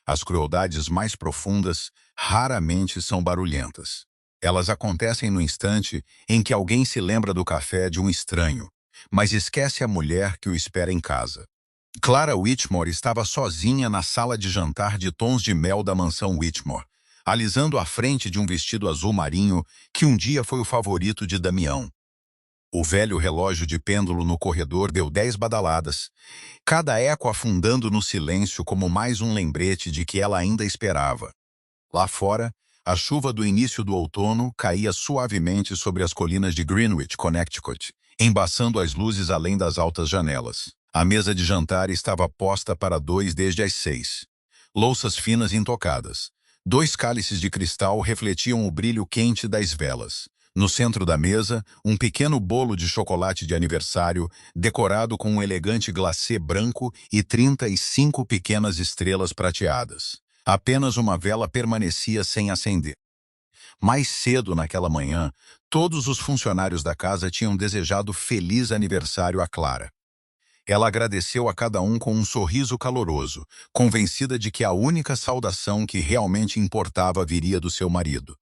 As crueldades mais profundas raramente são barulhentas. Elas acontecem no instante em que alguém se lembra do café de um estranho, mas esquece a mulher que o espera em casa. Clara Whitmore estava sozinha na sala de jantar de tons de mel da mansão Whitmore, alisando a frente de um vestido azul marinho que um dia foi o favorito de Damião. O velho relógio de pêndulo no corredor deu 10 badaladas, cada eco afundando no silêncio como mais um lembrete de que ela ainda esperava. Lá fora, a chuva do início do outono caía suavemente sobre as colinas de Greenwich, Connecticut, embaçando as luzes além das altas janelas. A mesa de jantar estava posta para 2 desde as 6. Louças finas intocadas. 2 cálices de cristal refletiam o brilho quente das velas. No centro da mesa, um pequeno bolo de chocolate de aniversário, decorado com um elegante glacê branco e 35 pequenas estrelas prateadas. Apenas uma vela permanecia sem acender. Mais cedo naquela manhã, todos os funcionários da casa tinham desejado feliz aniversário a Clara. Ela agradeceu a cada um com um sorriso caloroso, convencida de que a única saudação que realmente importava viria do seu marido.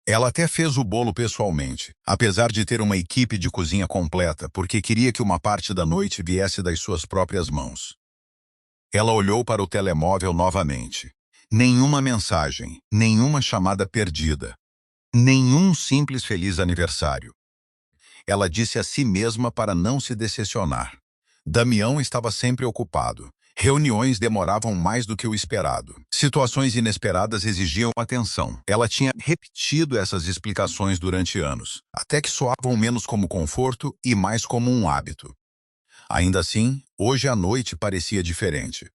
Ela até fez o bolo pessoalmente, apesar de ter uma equipe de cozinha completa, porque queria que uma parte da noite viesse das suas próprias mãos. Ela olhou para o telemóvel novamente. Nenhuma mensagem, nenhuma chamada perdida, nenhum simples feliz aniversário. Ela disse a si mesma para não se decepcionar. Damião estava sempre ocupado. Reuniões demoravam mais do que o esperado. Situações inesperadas exigiam atenção. Ela tinha repetido essas explicações durante anos, até que soavam menos como conforto e mais como um hábito. Ainda assim, hoje à noite parecia diferente.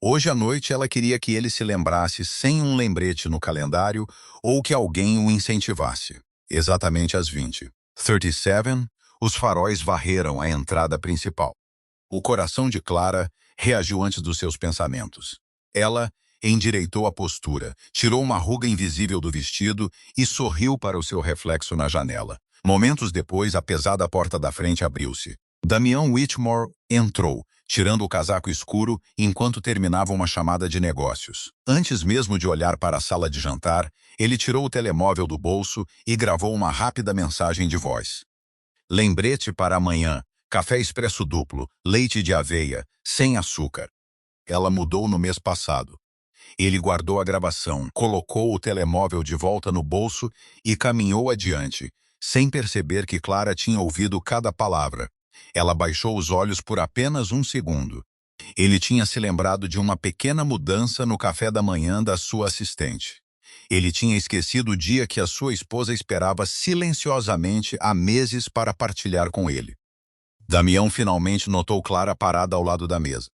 Hoje à noite ela queria que ele se lembrasse sem um lembrete no calendário ou que alguém o incentivasse. Exatamente às 20:37, os faróis varreram a entrada principal. O coração de Clara reagiu antes dos seus pensamentos. Ela endireitou a postura, tirou uma ruga invisível do vestido e sorriu para o seu reflexo na janela. Momentos depois, a pesada porta da frente abriu-se. Damião Whitmore entrou, tirando o casaco escuro enquanto terminava uma chamada de negócios. Antes mesmo de olhar para a sala de jantar, ele tirou o telemóvel do bolso e gravou uma rápida mensagem de voz. Lembrete para amanhã. Café expresso duplo, leite de aveia, sem açúcar. Ela mudou no mês passado. Ele guardou a gravação, colocou o telemóvel de volta no bolso e caminhou adiante, sem perceber que Clara tinha ouvido cada palavra. Ela baixou os olhos por apenas um segundo. Ele tinha se lembrado de uma pequena mudança no café da manhã da sua assistente. Ele tinha esquecido o dia que a sua esposa esperava silenciosamente há meses para partilhar com ele. Damião finalmente notou Clara parada ao lado da mesa.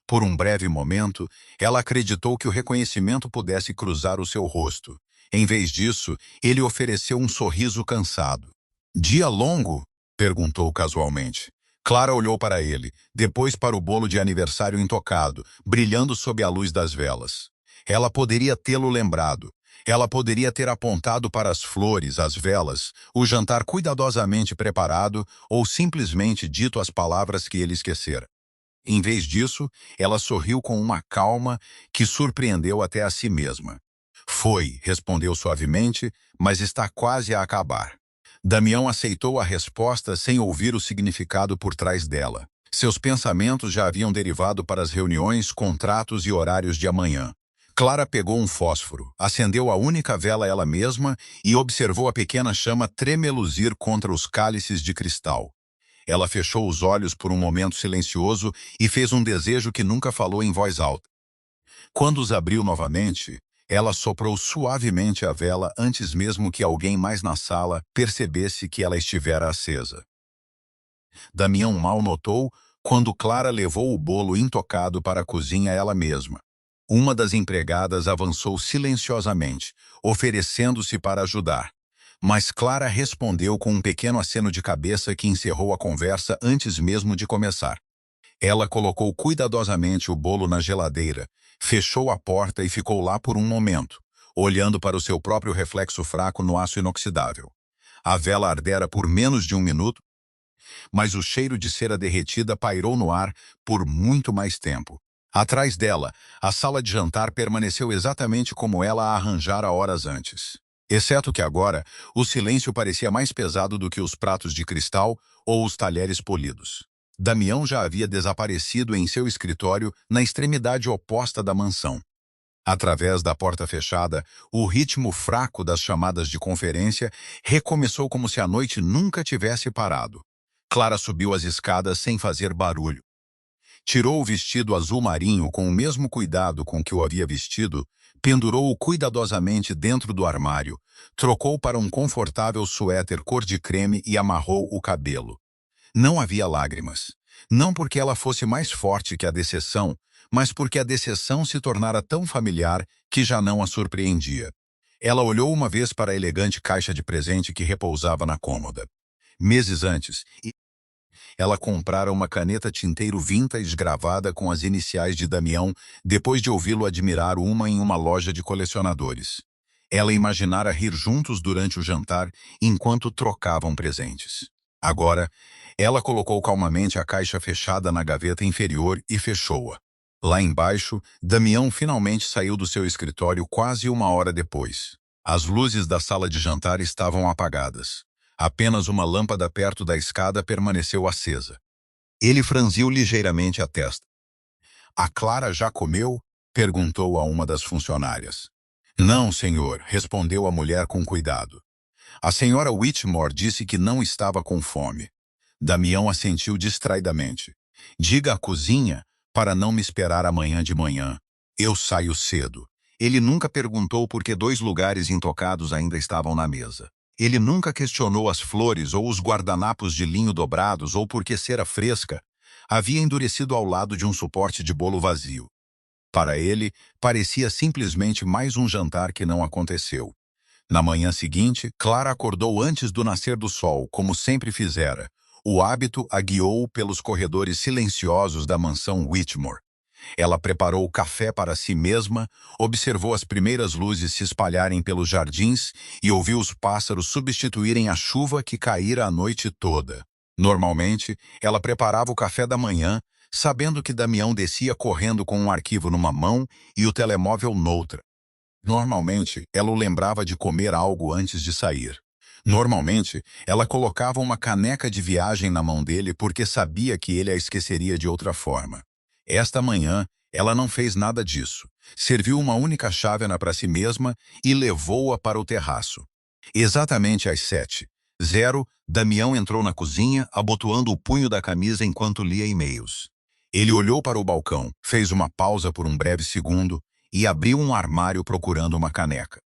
Por um breve momento, ela acreditou que o reconhecimento pudesse cruzar o seu rosto. Em vez disso, ele ofereceu um sorriso cansado. "Dia longo?" perguntou casualmente. Clara olhou para ele, depois para o bolo de aniversário intocado, brilhando sob a luz das velas. Ela poderia tê-lo lembrado. Ela poderia ter apontado para as flores, as velas, o jantar cuidadosamente preparado ou simplesmente dito as palavras que ele esquecera. Em vez disso, ela sorriu com uma calma que surpreendeu até a si mesma. "Foi", respondeu suavemente, "mas está quase a acabar." Damião aceitou a resposta sem ouvir o significado por trás dela. Seus pensamentos já haviam derivado para as reuniões, contratos e horários de amanhã. Clara pegou um fósforo, acendeu a única vela ela mesma e observou a pequena chama tremeluzir contra os cálices de cristal. Ela fechou os olhos por um momento silencioso e fez um desejo que nunca falou em voz alta. Quando os abriu novamente, ela soprou suavemente a vela antes mesmo que alguém mais na sala percebesse que ela estivera acesa. Damião mal notou quando Clara levou o bolo intocado para a cozinha ela mesma. Uma das empregadas avançou silenciosamente, oferecendo-se para ajudar. Mas Clara respondeu com um pequeno aceno de cabeça que encerrou a conversa antes mesmo de começar. Ela colocou cuidadosamente o bolo na geladeira, fechou a porta e ficou lá por um momento, olhando para o seu próprio reflexo fraco no aço inoxidável. A vela ardera por menos de um minuto, mas o cheiro de cera derretida pairou no ar por muito mais tempo. Atrás dela, a sala de jantar permaneceu exatamente como ela a arranjara horas antes. Exceto que agora, o silêncio parecia mais pesado do que os pratos de cristal ou os talheres polidos. Damião já havia desaparecido em seu escritório na extremidade oposta da mansão. Através da porta fechada, o ritmo fraco das chamadas de conferência recomeçou como se a noite nunca tivesse parado. Clara subiu as escadas sem fazer barulho. Tirou o vestido azul marinho com o mesmo cuidado com que o havia vestido, pendurou-o cuidadosamente dentro do armário, trocou para um confortável suéter cor de creme e amarrou o cabelo. Não havia lágrimas. Não porque ela fosse mais forte que a decepção, mas porque a decepção se tornara tão familiar que já não a surpreendia. Ela olhou uma vez para a elegante caixa de presente que repousava na cômoda. Meses antes, ela comprara uma caneta tinteiro vintage gravada com as iniciais de Damião, depois de ouvi-lo admirar uma em uma loja de colecionadores. Ela imaginara rir juntos durante o jantar, enquanto trocavam presentes. Agora, ela colocou calmamente a caixa fechada na gaveta inferior e fechou-a. Lá embaixo, Damião finalmente saiu do seu escritório quase uma hora depois. As luzes da sala de jantar estavam apagadas. Apenas uma lâmpada perto da escada permaneceu acesa. Ele franziu ligeiramente a testa. "A Clara já comeu?" perguntou a uma das funcionárias. "Não, senhor", respondeu a mulher com cuidado. A senhora Whitmore disse que não estava com fome. Damião assentiu distraidamente. "Diga à cozinha para não me esperar amanhã de manhã. Eu saio cedo." Ele nunca perguntou por que 2 lugares intocados ainda estavam na mesa. Ele nunca questionou as flores ou os guardanapos de linho dobrados ou por que cera fresca havia endurecido ao lado de um suporte de bolo vazio. Para ele, parecia simplesmente mais um jantar que não aconteceu. Na manhã seguinte, Clara acordou antes do nascer do sol, como sempre fizera. O hábito a guiou pelos corredores silenciosos da mansão Whitmore. Ela preparou o café para si mesma, observou as primeiras luzes se espalharem pelos jardins e ouviu os pássaros substituírem a chuva que caíra a noite toda. Normalmente, ela preparava o café da manhã, sabendo que Damião descia correndo com um arquivo numa mão e o telemóvel noutra. Normalmente, ela o lembrava de comer algo antes de sair. Normalmente, ela colocava uma caneca de viagem na mão dele porque sabia que ele a esqueceria de outra forma. Esta manhã, ela não fez nada disso. Serviu uma única chávena para si mesma e levou-a para o terraço. Exatamente às 7h, Damião entrou na cozinha, abotoando o punho da camisa enquanto lia e-mails. Ele olhou para o balcão, fez uma pausa por um breve segundo e abriu um armário procurando uma caneca.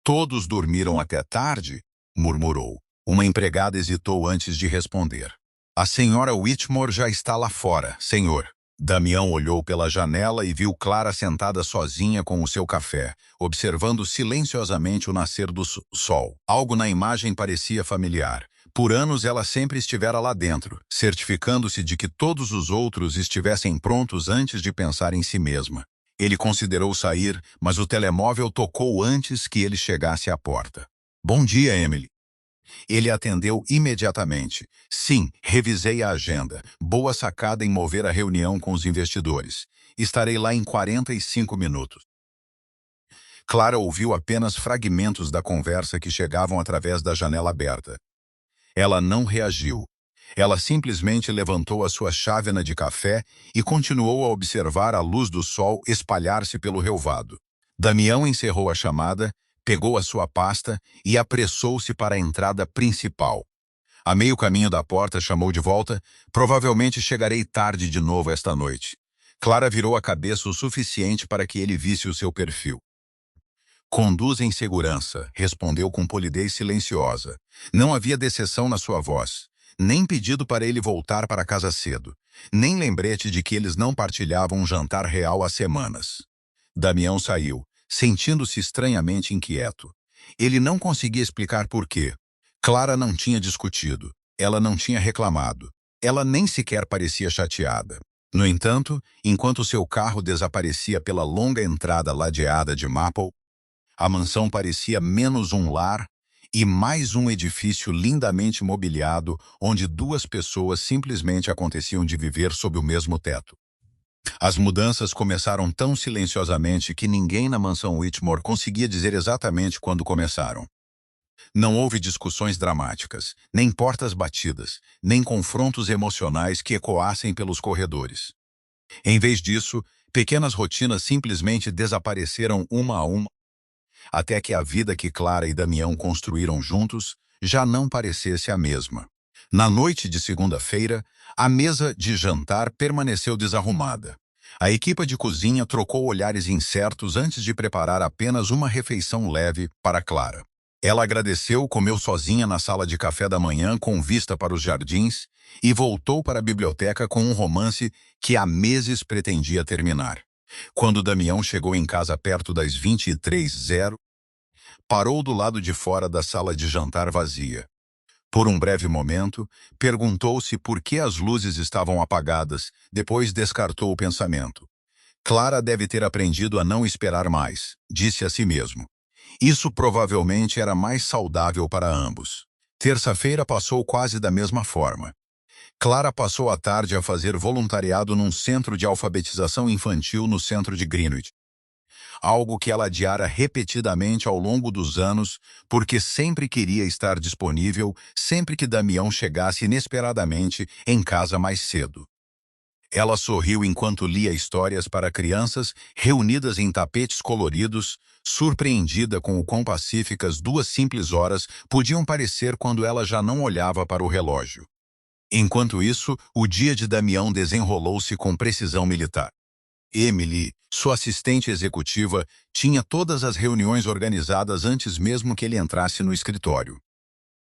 "Todos dormiram até tarde?" murmurou. Uma empregada hesitou antes de responder. "A senhora Whitmore já está lá fora, senhor." Damião olhou pela janela e viu Clara sentada sozinha com o seu café, observando silenciosamente o nascer do sol. Algo na imagem parecia familiar. Por anos ela sempre estivera lá dentro, certificando-se de que todos os outros estivessem prontos antes de pensar em si mesma. Ele considerou sair, mas o telemóvel tocou antes que ele chegasse à porta. "Bom dia, Emily." Ele atendeu imediatamente. "Sim, revisei a agenda. Boa sacada em mover a reunião com os investidores. Estarei lá em 45 minutos." Clara ouviu apenas fragmentos da conversa que chegavam através da janela aberta. Ela não reagiu. Ela simplesmente levantou a sua chávena de café e continuou a observar a luz do sol espalhar-se pelo relvado. Damião encerrou a chamada, pegou a sua pasta e apressou-se para a entrada principal. A meio caminho da porta chamou de volta: "Provavelmente chegarei tarde de novo esta noite." Clara virou a cabeça o suficiente para que ele visse o seu perfil. "Conduz em segurança", respondeu com polidez silenciosa. Não havia decepção na sua voz, nem pedido para ele voltar para casa cedo, nem lembrete de que eles não partilhavam um jantar real há semanas. Damião saiu, sentindo-se estranhamente inquieto. Ele não conseguia explicar por quê. Clara não tinha discutido, ela não tinha reclamado, ela nem sequer parecia chateada. No entanto, enquanto seu carro desaparecia pela longa entrada ladeada de Maple, a mansão parecia menos um lar e mais um edifício lindamente mobiliado onde 2 pessoas simplesmente aconteciam de viver sob o mesmo teto. As mudanças começaram tão silenciosamente que ninguém na mansão Whitmore conseguia dizer exatamente quando começaram. Não houve discussões dramáticas, nem portas batidas, nem confrontos emocionais que ecoassem pelos corredores. Em vez disso, pequenas rotinas simplesmente desapareceram uma a uma, até que a vida que Clara e Damião construíram juntos já não parecesse a mesma. Na noite de segunda-feira, a mesa de jantar permaneceu desarrumada. A equipa de cozinha trocou olhares incertos antes de preparar apenas uma refeição leve para Clara. Ela agradeceu, comeu sozinha na sala de café da manhã com vista para os jardins e voltou para a biblioteca com um romance que há meses pretendia terminar. Quando Damião chegou em casa perto das 23h, parou do lado de fora da sala de jantar vazia. Por um breve momento, perguntou-se por que as luzes estavam apagadas, depois descartou o pensamento. Clara deve ter aprendido a não esperar mais, disse a si mesmo. Isso provavelmente era mais saudável para ambos. Terça-feira passou quase da mesma forma. Clara passou a tarde a fazer voluntariado num centro de alfabetização infantil no centro de Greenwich. Algo que ela adiara repetidamente ao longo dos anos, porque sempre queria estar disponível sempre que Damião chegasse inesperadamente em casa mais cedo. Ela sorriu enquanto lia histórias para crianças reunidas em tapetes coloridos, surpreendida com o quão pacíficas 2 simples horas podiam parecer quando ela já não olhava para o relógio. Enquanto isso, o dia de Damião desenrolou-se com precisão militar. Emily, sua assistente executiva, tinha todas as reuniões organizadas antes mesmo que ele entrasse no escritório.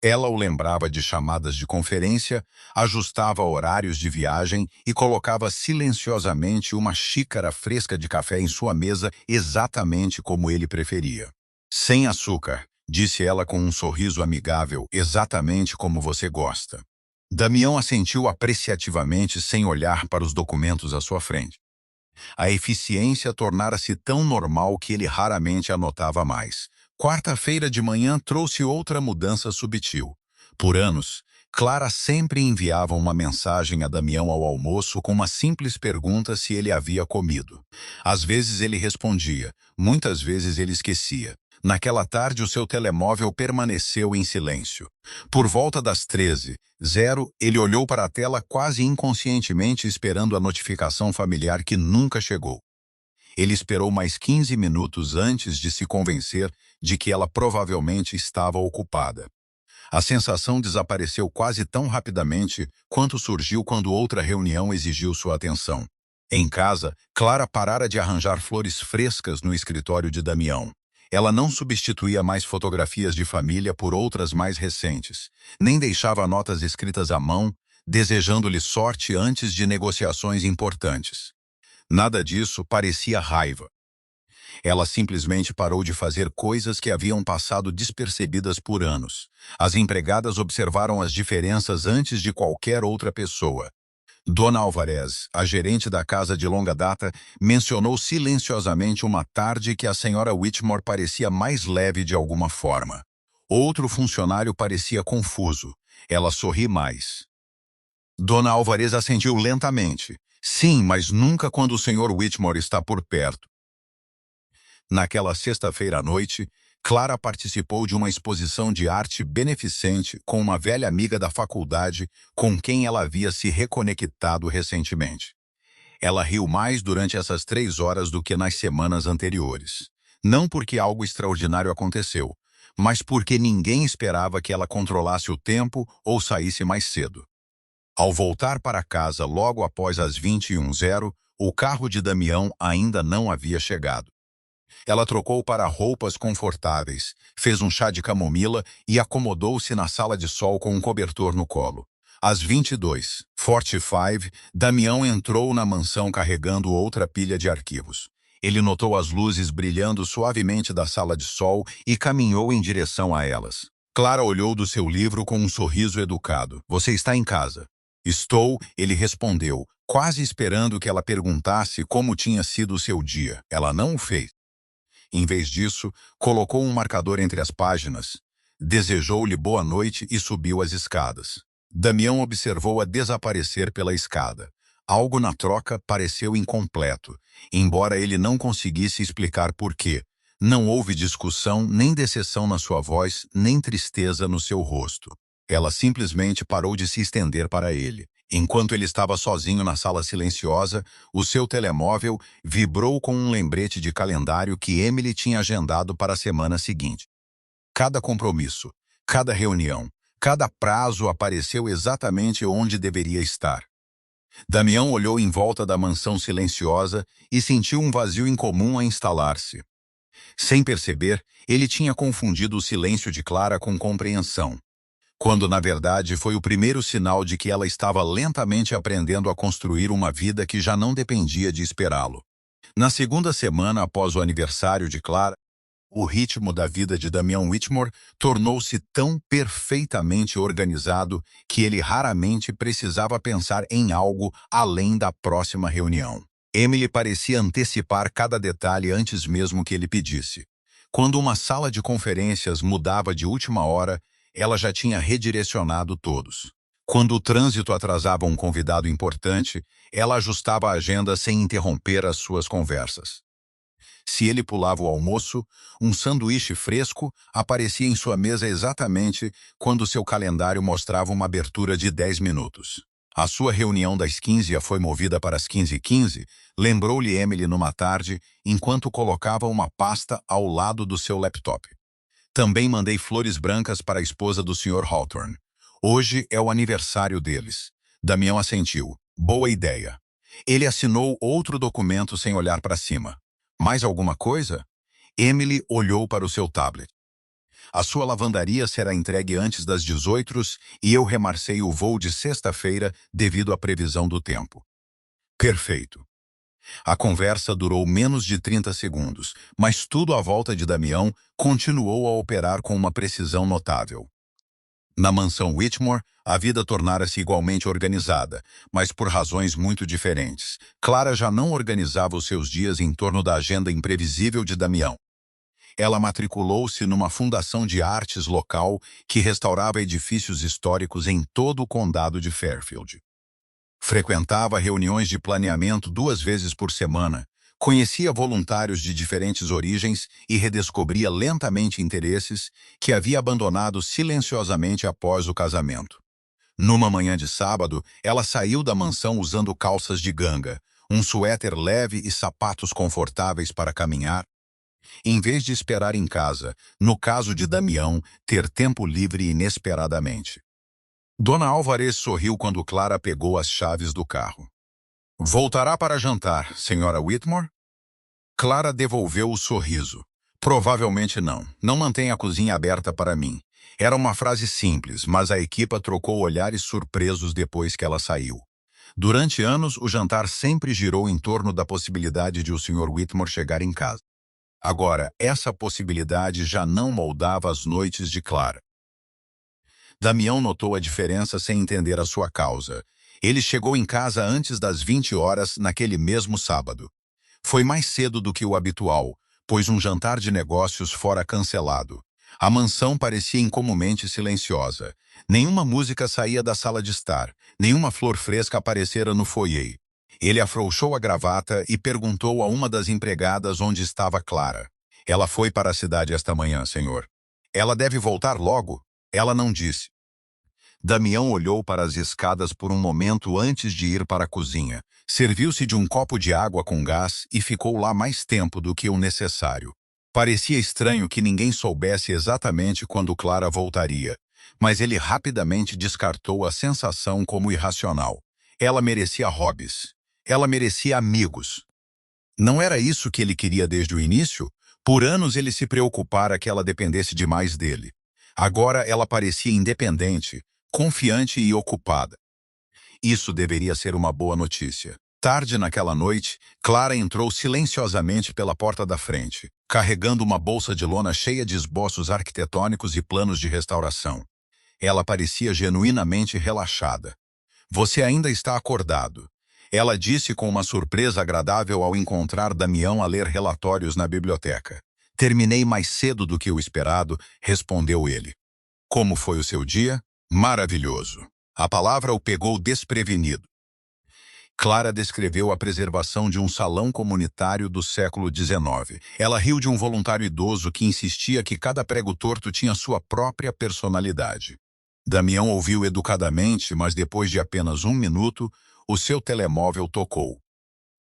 Ela o lembrava de chamadas de conferência, ajustava horários de viagem e colocava silenciosamente uma xícara fresca de café em sua mesa exatamente como ele preferia. Sem açúcar, disse ela com um sorriso amigável, exatamente como você gosta. Damião assentiu apreciativamente sem olhar para os documentos à sua frente. A eficiência tornara-se tão normal que ele raramente anotava mais. Quarta-feira de manhã trouxe outra mudança sutil. Por anos, Clara sempre enviava uma mensagem a Damião ao almoço com uma simples pergunta se ele havia comido. Às vezes ele respondia, muitas vezes ele esquecia. Naquela tarde, o seu telemóvel permaneceu em silêncio. Por volta das 13h, ele olhou para a tela quase inconscientemente esperando a notificação familiar que nunca chegou. Ele esperou mais 15 minutos antes de se convencer de que ela provavelmente estava ocupada. A sensação desapareceu quase tão rapidamente quanto surgiu quando outra reunião exigiu sua atenção. Em casa, Clara parara de arranjar flores frescas no escritório de Damião. Ela não substituía mais fotografias de família por outras mais recentes, nem deixava notas escritas à mão, desejando-lhe sorte antes de negociações importantes. Nada disso parecia raiva. Ela simplesmente parou de fazer coisas que haviam passado despercebidas por anos. As empregadas observaram as diferenças antes de qualquer outra pessoa. Dona Alvarez, a gerente da casa de longa data, mencionou silenciosamente uma tarde que a senhora Whitmore parecia mais leve de alguma forma. Outro funcionário parecia confuso. Ela sorri mais. Dona Alvarez assentiu lentamente. Sim, mas nunca quando o senhor Whitmore está por perto. Naquela sexta-feira à noite, Clara participou de uma exposição de arte beneficente com uma velha amiga da faculdade com quem ela havia se reconectado recentemente. Ela riu mais durante essas 3 horas do que nas semanas anteriores. Não porque algo extraordinário aconteceu, mas porque ninguém esperava que ela controlasse o tempo ou saísse mais cedo. Ao voltar para casa logo após as 21h, o carro de Damião ainda não havia chegado. Ela trocou para roupas confortáveis, fez um chá de camomila e acomodou-se na sala de sol com um cobertor no colo. Às 22h45, Damião entrou na mansão carregando outra pilha de arquivos. Ele notou as luzes brilhando suavemente da sala de sol e caminhou em direção a elas. Clara olhou do seu livro com um sorriso educado. Você está em casa? Estou, ele respondeu, quase esperando que ela perguntasse como tinha sido o seu dia. Ela não o fez. Em vez disso, colocou um marcador entre as páginas, desejou-lhe boa noite e subiu as escadas. Damião observou-a desaparecer pela escada. Algo na troca pareceu incompleto, embora ele não conseguisse explicar por quê. Não houve discussão, nem decepção na sua voz, nem tristeza no seu rosto. Ela simplesmente parou de se estender para ele. Enquanto ele estava sozinho na sala silenciosa, o seu telemóvel vibrou com um lembrete de calendário que Emily tinha agendado para a semana seguinte. Cada compromisso, cada reunião, cada prazo apareceu exatamente onde deveria estar. Damião olhou em volta da mansão silenciosa e sentiu um vazio incomum a instalar-se. Sem perceber, ele tinha confundido o silêncio de Clara com compreensão, quando na verdade foi o primeiro sinal de que ela estava lentamente aprendendo a construir uma vida que já não dependia de esperá-lo. Na segunda semana após o aniversário de Clara, o ritmo da vida de Damião Whitmore tornou-se tão perfeitamente organizado que ele raramente precisava pensar em algo além da próxima reunião. Emily parecia antecipar cada detalhe antes mesmo que ele pedisse. Quando uma sala de conferências mudava de última hora, ela já tinha redirecionado todos. Quando o trânsito atrasava um convidado importante, ela ajustava a agenda sem interromper as suas conversas. Se ele pulava o almoço, um sanduíche fresco aparecia em sua mesa exatamente quando seu calendário mostrava uma abertura de 10 minutos. A sua reunião das 15 foi movida para as 15h15, lembrou-lhe Emily numa tarde, enquanto colocava uma pasta ao lado do seu laptop. Também mandei flores brancas para a esposa do Sr. Hawthorne. Hoje é o aniversário deles. Damião assentiu. Boa ideia. Ele assinou outro documento sem olhar para cima. Mais alguma coisa? Emily olhou para o seu tablet. A sua lavandaria será entregue antes das 18 e eu remarcei o voo de sexta-feira devido à previsão do tempo. Perfeito. A conversa durou menos de 30 segundos, mas tudo à volta de Damião continuou a operar com uma precisão notável. Na mansão Whitmore, a vida tornara-se igualmente organizada, mas por razões muito diferentes. Clara já não organizava os seus dias em torno da agenda imprevisível de Damião. Ela matriculou-se numa fundação de artes local que restaurava edifícios históricos em todo o condado de Fairfield. Frequentava reuniões de planeamento 2 vezes por semana, conhecia voluntários de diferentes origens e redescobria lentamente interesses que havia abandonado silenciosamente após o casamento. Numa manhã de sábado, ela saiu da mansão usando calças de ganga, um suéter leve e sapatos confortáveis para caminhar, em vez de esperar em casa, no caso de Damião, ter tempo livre inesperadamente. Dona Alvarez sorriu quando Clara pegou as chaves do carro. Voltará para jantar, senhora Whitmore? Clara devolveu o sorriso. Provavelmente não. Não mantenha a cozinha aberta para mim. Era uma frase simples, mas a equipa trocou olhares surpresos depois que ela saiu. Durante anos, o jantar sempre girou em torno da possibilidade de o Sr. Whitmore chegar em casa. Agora, essa possibilidade já não moldava as noites de Clara. Damião notou a diferença sem entender a sua causa. Ele chegou em casa antes das 20 horas naquele mesmo sábado. Foi mais cedo do que o habitual, pois um jantar de negócios fora cancelado. A mansão parecia incomumente silenciosa. Nenhuma música saía da sala de estar, nenhuma flor fresca aparecera no foyer. Ele afrouxou a gravata e perguntou a uma das empregadas onde estava Clara. Ela foi para a cidade esta manhã, senhor. Ela deve voltar logo? Ela não disse. Damião olhou para as escadas por um momento antes de ir para a cozinha. Serviu-se de um copo de água com gás e ficou lá mais tempo do que o necessário. Parecia estranho que ninguém soubesse exatamente quando Clara voltaria, mas ele rapidamente descartou a sensação como irracional. Ela merecia hobbies. Ela merecia amigos. Não era isso que ele queria desde o início? Por anos ele se preocupara que ela dependesse demais dele. Agora ela parecia independente, confiante e ocupada. Isso deveria ser uma boa notícia. Tarde naquela noite, Clara entrou silenciosamente pela porta da frente, carregando uma bolsa de lona cheia de esboços arquitetônicos e planos de restauração. Ela parecia genuinamente relaxada. Você ainda está acordado. Ela disse com uma surpresa agradável ao encontrar Damião a ler relatórios na biblioteca. Terminei mais cedo do que o esperado, respondeu ele. Como foi o seu dia? Maravilhoso. A palavra o pegou desprevenido. Clara descreveu a preservação de um salão comunitário do século XIX. Ela riu de um voluntário idoso que insistia que cada prego torto tinha sua própria personalidade. Damião ouviu educadamente, mas depois de apenas um minuto, o seu telemóvel tocou.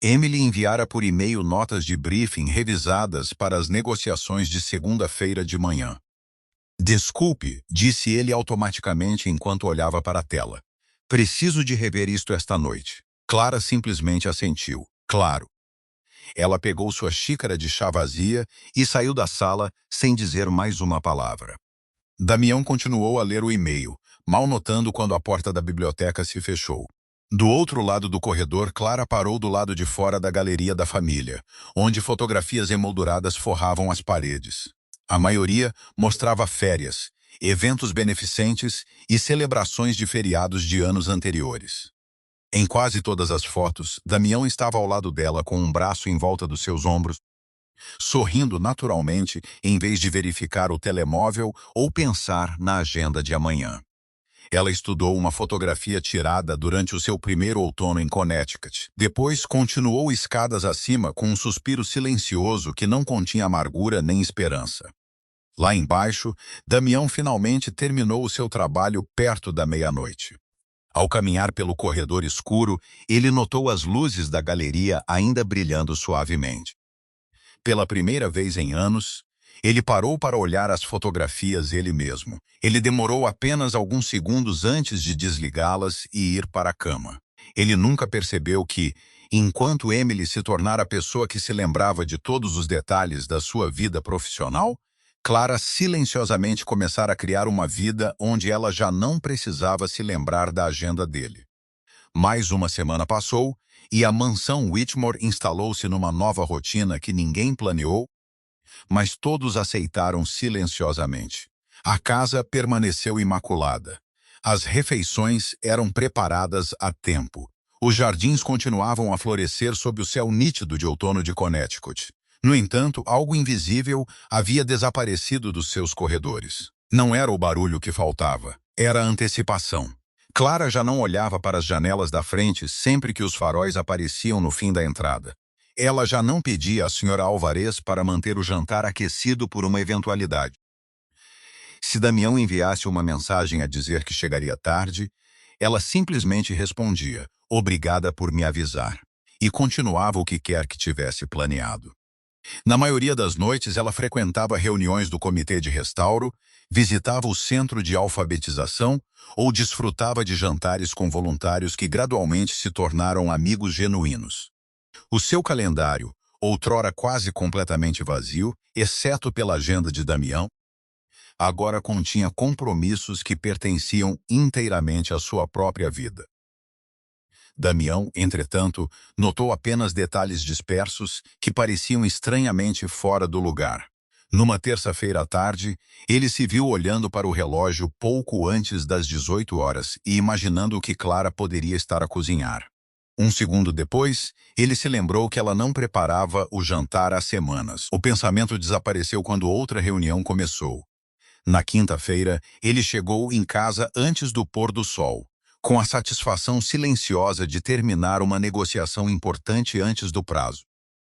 Emily enviara por e-mail notas de briefing revisadas para as negociações de segunda-feira de manhã. Desculpe, disse ele automaticamente enquanto olhava para a tela. Preciso de rever isto esta noite. Clara simplesmente assentiu. Claro. Ela pegou sua xícara de chá vazia e saiu da sala sem dizer mais uma palavra. Damião continuou a ler o e-mail, mal notando quando a porta da biblioteca se fechou. Do outro lado do corredor, Clara parou do lado de fora da galeria da família, onde fotografias emolduradas forravam as paredes. A maioria mostrava férias, eventos beneficentes e celebrações de feriados de anos anteriores. Em quase todas as fotos, Damião estava ao lado dela com um braço em volta dos seus ombros, sorrindo naturalmente em vez de verificar o telemóvel ou pensar na agenda de amanhã. Ela estudou uma fotografia tirada durante o seu primeiro outono em Connecticut. Depois, continuou escadas acima com um suspiro silencioso que não continha amargura nem esperança. Lá embaixo, Damião finalmente terminou o seu trabalho perto da meia-noite. Ao caminhar pelo corredor escuro, ele notou as luzes da galeria ainda brilhando suavemente. Pela primeira vez em anos, ele parou para olhar as fotografias ele mesmo. Ele demorou apenas alguns segundos antes de desligá-las e ir para a cama. Ele nunca percebeu que, enquanto Emily se tornara a pessoa que se lembrava de todos os detalhes da sua vida profissional, Clara silenciosamente começara a criar uma vida onde ela já não precisava se lembrar da agenda dele. Mais uma semana passou e a mansão Whitmore instalou-se numa nova rotina que ninguém planeou, mas todos aceitaram silenciosamente. A casa permaneceu imaculada. As refeições eram preparadas a tempo. Os jardins continuavam a florescer sob o céu nítido de outono de Connecticut. No entanto, algo invisível havia desaparecido dos seus corredores. Não era o barulho que faltava, era a antecipação. Clara já não olhava para as janelas da frente sempre que os faróis apareciam no fim da entrada. Ela já não pedia à senhora Alvarez para manter o jantar aquecido por uma eventualidade. Se Damião enviasse uma mensagem a dizer que chegaria tarde, ela simplesmente respondia, obrigada por me avisar, e continuava o que quer que tivesse planeado. Na maioria das noites, ela frequentava reuniões do Comitê de Restauro, visitava o centro de alfabetização ou desfrutava de jantares com voluntários que gradualmente se tornaram amigos genuínos. O seu calendário, outrora quase completamente vazio, exceto pela agenda de Damião, agora continha compromissos que pertenciam inteiramente à sua própria vida. Damião, entretanto, notou apenas detalhes dispersos que pareciam estranhamente fora do lugar. Numa terça-feira à tarde, ele se viu olhando para o relógio pouco antes das 18 horas e imaginando o que Clara poderia estar a cozinhar. Um segundo depois, ele se lembrou que ela não preparava o jantar há semanas. O pensamento desapareceu quando outra reunião começou. Na quinta-feira, ele chegou em casa antes do pôr do sol, com a satisfação silenciosa de terminar uma negociação importante antes do prazo.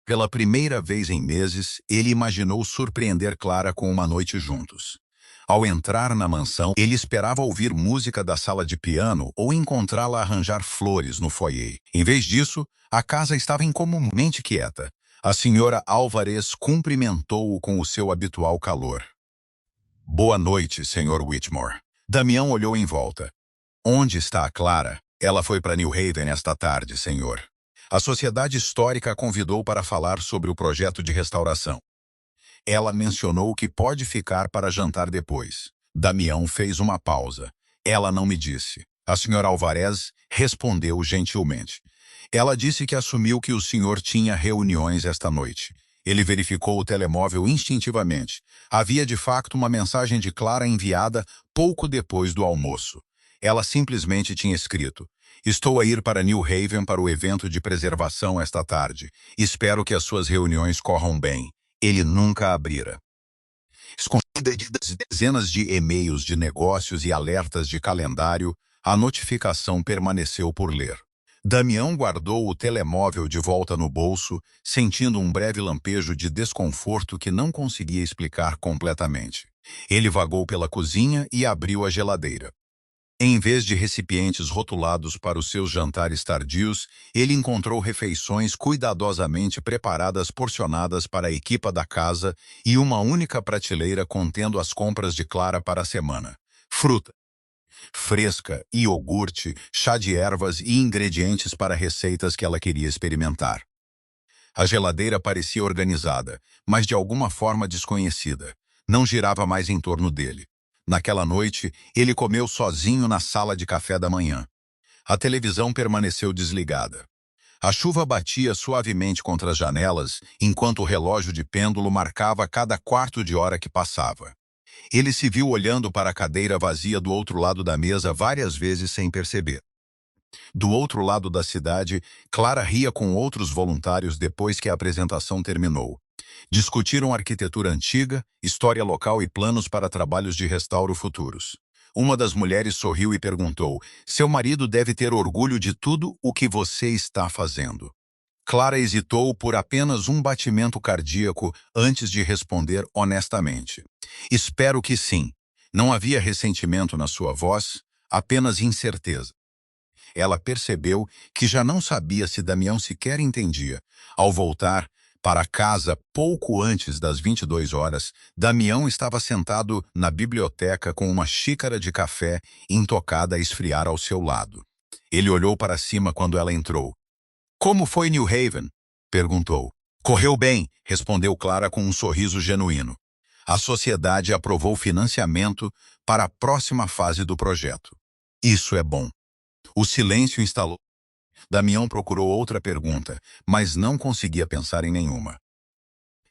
Pela primeira vez em meses, ele imaginou surpreender Clara com uma noite juntos. Ao entrar na mansão, ele esperava ouvir música da sala de piano ou encontrá-la arranjar flores no foyer. Em vez disso, a casa estava incomumente quieta. A senhora Alvarez cumprimentou-o com o seu habitual calor. Boa noite, Sr. Whitmore. Damião olhou em volta. Onde está a Clara? Ela foi para New Haven esta tarde, senhor. A Sociedade Histórica a convidou para falar sobre o projeto de restauração. Ela mencionou que pode ficar para jantar depois. Damião fez uma pausa. Ela não me disse. A senhora Alvarez respondeu gentilmente. Ela disse que assumiu que o senhor tinha reuniões esta noite. Ele verificou o telemóvel instintivamente. Havia de facto uma mensagem de Clara enviada pouco depois do almoço. Ela simplesmente tinha escrito: estou a ir para New Haven para o evento de preservação esta tarde. Espero que as suas reuniões corram bem. Ele nunca abrira. Escondida de dezenas de e-mails de negócios e alertas de calendário, a notificação permaneceu por ler. Damião guardou o telemóvel de volta no bolso, sentindo um breve lampejo de desconforto que não conseguia explicar completamente. Ele vagou pela cozinha e abriu a geladeira. Em vez de recipientes rotulados para os seus jantares tardios, ele encontrou refeições cuidadosamente preparadas porcionadas para a equipa da casa e uma única prateleira contendo as compras de Clara para a semana. Fruta fresca, iogurte, chá de ervas e ingredientes para receitas que ela queria experimentar. A geladeira parecia organizada, mas de alguma forma desconhecida. Não girava mais em torno dele. Naquela noite, ele comeu sozinho na sala de café da manhã. A televisão permaneceu desligada. A chuva batia suavemente contra as janelas, enquanto o relógio de pêndulo marcava cada quarto de hora que passava. Ele se viu olhando para a cadeira vazia do outro lado da mesa várias vezes sem perceber. Do outro lado da cidade, Clara ria com outros voluntários depois que a apresentação terminou. Discutiram arquitetura antiga, história local e planos para trabalhos de restauro futuros. Uma das mulheres sorriu e perguntou: "Seu marido deve ter orgulho de tudo o que você está fazendo." Clara hesitou por apenas um batimento cardíaco antes de responder honestamente: "Espero que sim." Não havia ressentimento na sua voz, apenas incerteza. Ela percebeu que já não sabia se Damião sequer entendia. Ao voltar para casa pouco antes das 22 horas, Damião estava sentado na biblioteca com uma xícara de café intocada a esfriar ao seu lado. Ele olhou para cima quando ela entrou. "Como foi New Haven?" perguntou. "Correu bem", respondeu Clara com um sorriso genuíno. A sociedade aprovou financiamento para a próxima fase do projeto. Isso é bom. O silêncio instalou. Damião procurou outra pergunta, mas não conseguia pensar em nenhuma.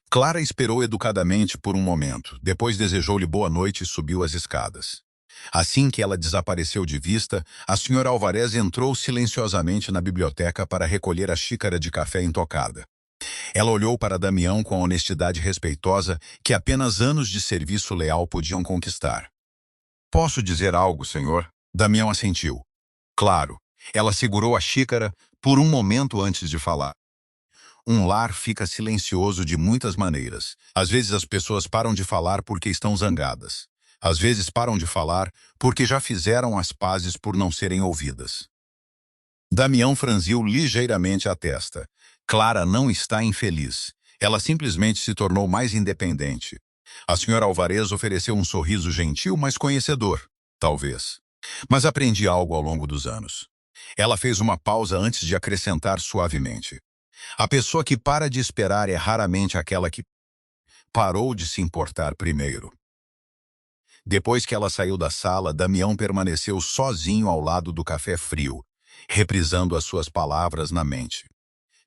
Clara esperou educadamente por um momento, depois desejou-lhe boa noite e subiu as escadas. Assim que ela desapareceu de vista, a senhora Alvarez entrou silenciosamente na biblioteca para recolher a xícara de café intocada. Ela olhou para Damião com a honestidade respeitosa que apenas anos de serviço leal podiam conquistar. "Posso dizer algo, senhor?" Damião assentiu. "Claro." Ela segurou a xícara por um momento antes de falar. Um lar fica silencioso de muitas maneiras. Às vezes as pessoas param de falar porque estão zangadas. Às vezes param de falar porque já fizeram as pazes por não serem ouvidas. Damião franziu ligeiramente a testa. Clara não está infeliz. Ela simplesmente se tornou mais independente. A senhora Alvarez ofereceu um sorriso gentil, mas conhecedor, talvez. Mas aprendi algo ao longo dos anos. Ela fez uma pausa antes de acrescentar suavemente: "A pessoa que para de esperar é raramente aquela que parou de se importar primeiro." Depois que ela saiu da sala, Damião permaneceu sozinho ao lado do café frio, reprisando as suas palavras na mente.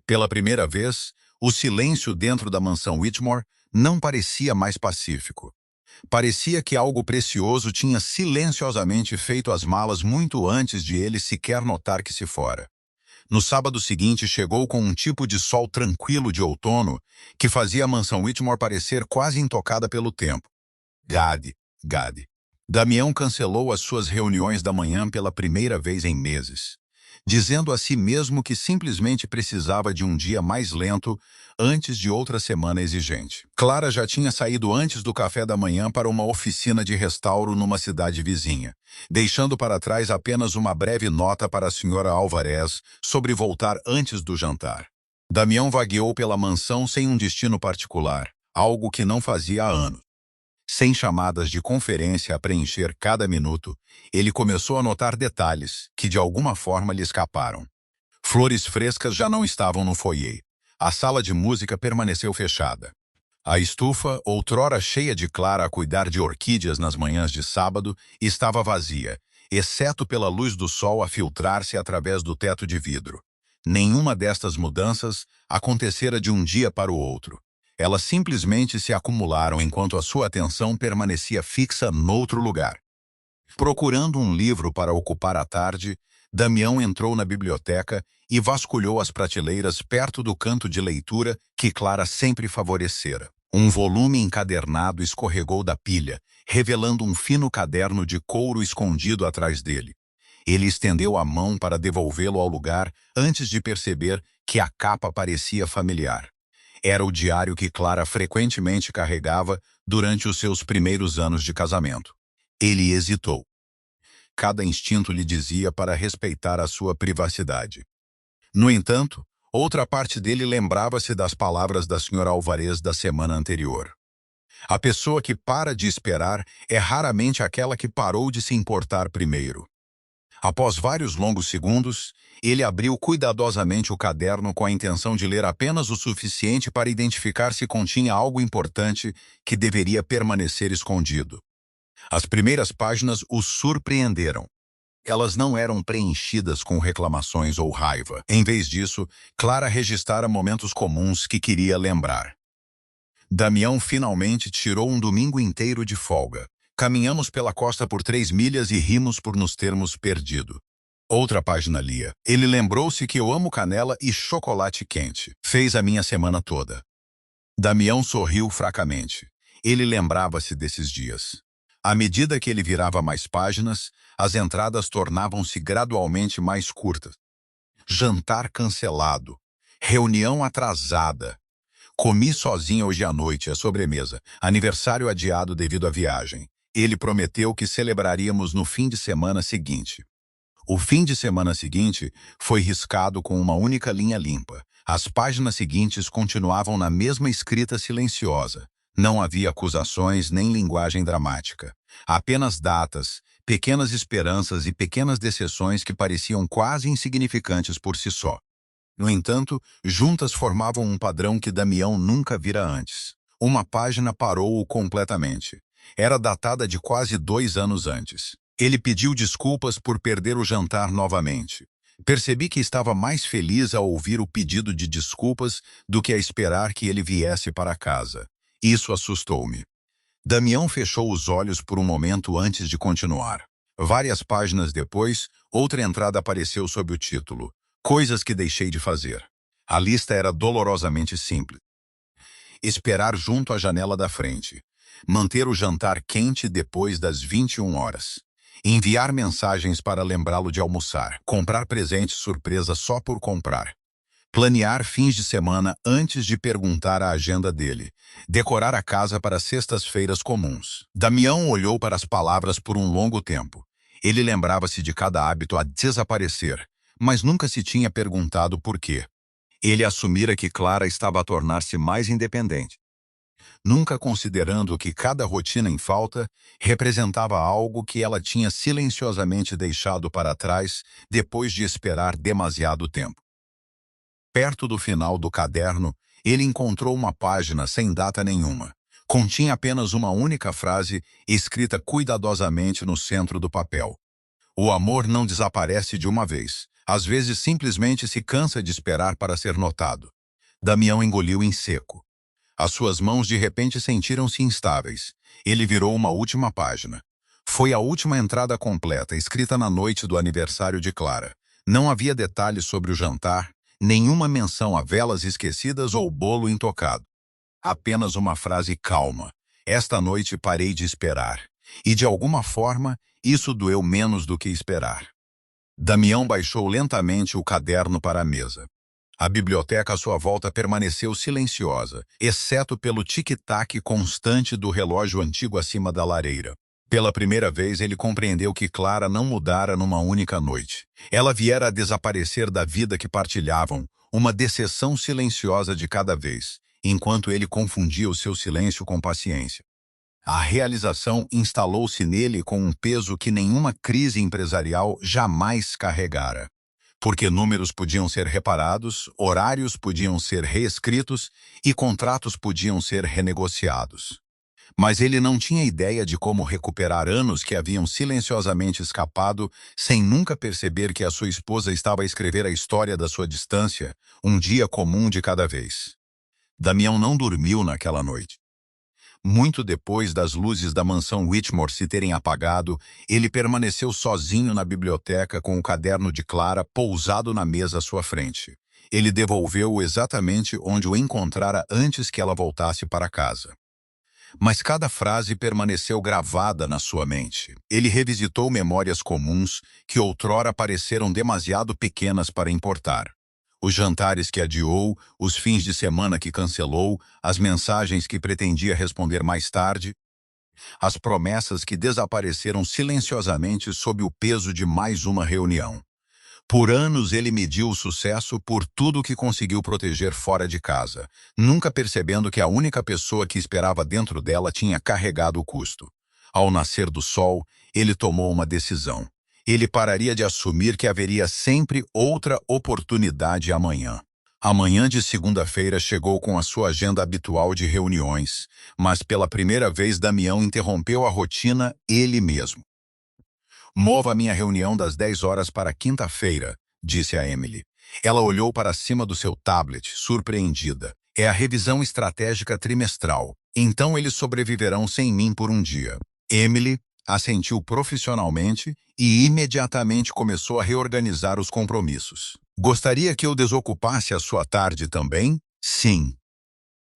Pela primeira vez, o silêncio dentro da mansão Whitmore não parecia mais pacífico. Parecia que algo precioso tinha silenciosamente feito as malas muito antes de ele sequer notar que se fora. No sábado seguinte, chegou com um tipo de sol tranquilo de outono que fazia a mansão Whitmore parecer quase intocada pelo tempo. Gade. Damião cancelou as suas reuniões da manhã pela primeira vez em meses, dizendo a si mesmo que simplesmente precisava de um dia mais lento antes de outra semana exigente. Clara já tinha saído antes do café da manhã para uma oficina de restauro numa cidade vizinha, deixando para trás apenas uma breve nota para a senhora Alvarez sobre voltar antes do jantar. Damião vagueou pela mansão sem um destino particular, algo que não fazia há anos. Sem chamadas de conferência a preencher cada minuto, ele começou a notar detalhes que de alguma forma lhe escaparam. Flores frescas já não estavam no foyer. A sala de música permaneceu fechada. A estufa, outrora cheia de Clara a cuidar de orquídeas nas manhãs de sábado, estava vazia, exceto pela luz do sol a filtrar-se através do teto de vidro. Nenhuma destas mudanças acontecera de um dia para o outro. Elas simplesmente se acumularam enquanto a sua atenção permanecia fixa noutro lugar. Procurando um livro para ocupar a tarde, Damião entrou na biblioteca e vasculhou as prateleiras perto do canto de leitura que Clara sempre favorecera. Um volume encadernado escorregou da pilha, revelando um fino caderno de couro escondido atrás dele. Ele estendeu a mão para devolvê-lo ao lugar antes de perceber que a capa parecia familiar. Era o diário que Clara frequentemente carregava durante os seus primeiros anos de casamento. Ele hesitou. Cada instinto lhe dizia para respeitar a sua privacidade. No entanto, outra parte dele lembrava-se das palavras da Sra. Alvarez da semana anterior. A pessoa que para de esperar é raramente aquela que parou de se importar primeiro. Após vários longos segundos, ele abriu cuidadosamente o caderno com a intenção de ler apenas o suficiente para identificar se continha algo importante que deveria permanecer escondido. As primeiras páginas o surpreenderam. Elas não eram preenchidas com reclamações ou raiva. Em vez disso, Clara registrara momentos comuns que queria lembrar. Damião finalmente tirou um domingo inteiro de folga. Caminhamos pela costa por 3 milhas e rimos por nos termos perdido. Outra página lia. Ele lembrou-se que eu amo canela e chocolate quente. Fez a minha semana toda. Damião sorriu fracamente. Ele lembrava-se desses dias. À medida que ele virava mais páginas, as entradas tornavam-se gradualmente mais curtas. Jantar cancelado. Reunião atrasada. Comi sozinha hoje à noite a sobremesa. Aniversário adiado devido à viagem. Ele prometeu que celebraríamos no fim de semana seguinte. O fim de semana seguinte foi riscado com uma única linha limpa. As páginas seguintes continuavam na mesma escrita silenciosa. Não havia acusações nem linguagem dramática. Apenas datas, pequenas esperanças e pequenas decepções que pareciam quase insignificantes por si só. No entanto, juntas formavam um padrão que Damião nunca vira antes. Uma página parou-o completamente. Era datada de quase 2 anos antes. Ele pediu desculpas por perder o jantar novamente. Percebi que estava mais feliz ao ouvir o pedido de desculpas do que a esperar que ele viesse para casa. Isso assustou-me. Damião fechou os olhos por um momento antes de continuar. Várias páginas depois, outra entrada apareceu sob o título: Coisas que deixei de fazer. A lista era dolorosamente simples. Esperar junto à janela da frente. Manter o jantar quente depois das 21 horas. Enviar mensagens para lembrá-lo de almoçar. Comprar presente surpresa só por comprar. Planear fins de semana antes de perguntar a agenda dele. Decorar a casa para sextas-feiras comuns. Damião olhou para as palavras por um longo tempo. Ele lembrava-se de cada hábito a desaparecer, mas nunca se tinha perguntado por quê. Ele assumira que Clara estava a tornar-se mais independente, nunca considerando que cada rotina em falta representava algo que ela tinha silenciosamente deixado para trás depois de esperar demasiado tempo. Perto do final do caderno, ele encontrou uma página sem data nenhuma. Continha apenas uma única frase escrita cuidadosamente no centro do papel. O amor não desaparece de uma vez. Às vezes simplesmente se cansa de esperar para ser notado. Damião engoliu em seco. As suas mãos de repente sentiram-se instáveis. Ele virou uma última página. Foi a última entrada completa, escrita na noite do aniversário de Clara. Não havia detalhes sobre o jantar, nenhuma menção a velas esquecidas ou bolo intocado. Apenas uma frase calma. Esta noite parei de esperar. E de alguma forma, isso doeu menos do que esperar. Damião baixou lentamente o caderno para a mesa. A biblioteca à sua volta permaneceu silenciosa, exceto pelo tic-tac constante do relógio antigo acima da lareira. Pela primeira vez, ele compreendeu que Clara não mudara numa única noite. Ela viera a desaparecer da vida que partilhavam, uma decepção silenciosa de cada vez, enquanto ele confundia o seu silêncio com paciência. A realização instalou-se nele com um peso que nenhuma crise empresarial jamais carregara. Porque números podiam ser reparados, horários podiam ser reescritos e contratos podiam ser renegociados. Mas ele não tinha ideia de como recuperar anos que haviam silenciosamente escapado sem nunca perceber que a sua esposa estava a escrever a história da sua distância, um dia comum de cada vez. Damião não dormiu naquela noite. Muito depois das luzes da mansão Whitmore se terem apagado, ele permaneceu sozinho na biblioteca com o caderno de Clara pousado na mesa à sua frente. Ele devolveu-o exatamente onde o encontrara antes que ela voltasse para casa. mas cada frase permaneceu gravada na sua mente. Ele revisitou memórias comuns que outrora pareceram demasiado pequenas para importar. Os jantares que adiou, os fins de semana que cancelou, as mensagens que pretendia responder mais tarde, as promessas que desapareceram silenciosamente sob o peso de mais uma reunião. Por anos ele mediu o sucesso por tudo que conseguiu proteger fora de casa, nunca percebendo que a única pessoa que esperava dentro dela tinha carregado o custo. Ao nascer do sol, ele tomou uma decisão. Ele pararia de assumir que haveria sempre outra oportunidade amanhã. A manhã de segunda-feira chegou com a sua agenda habitual de reuniões, mas pela primeira vez Damião interrompeu a rotina ele mesmo. Mova minha reunião das 10 horas para quinta-feira, disse a Emily. Ela olhou para cima do seu tablet, surpreendida. É a revisão estratégica trimestral. Então eles sobreviverão sem mim por um dia. Emily assentiu profissionalmente e imediatamente começou a reorganizar os compromissos. Gostaria que eu desocupasse a sua tarde também? Sim.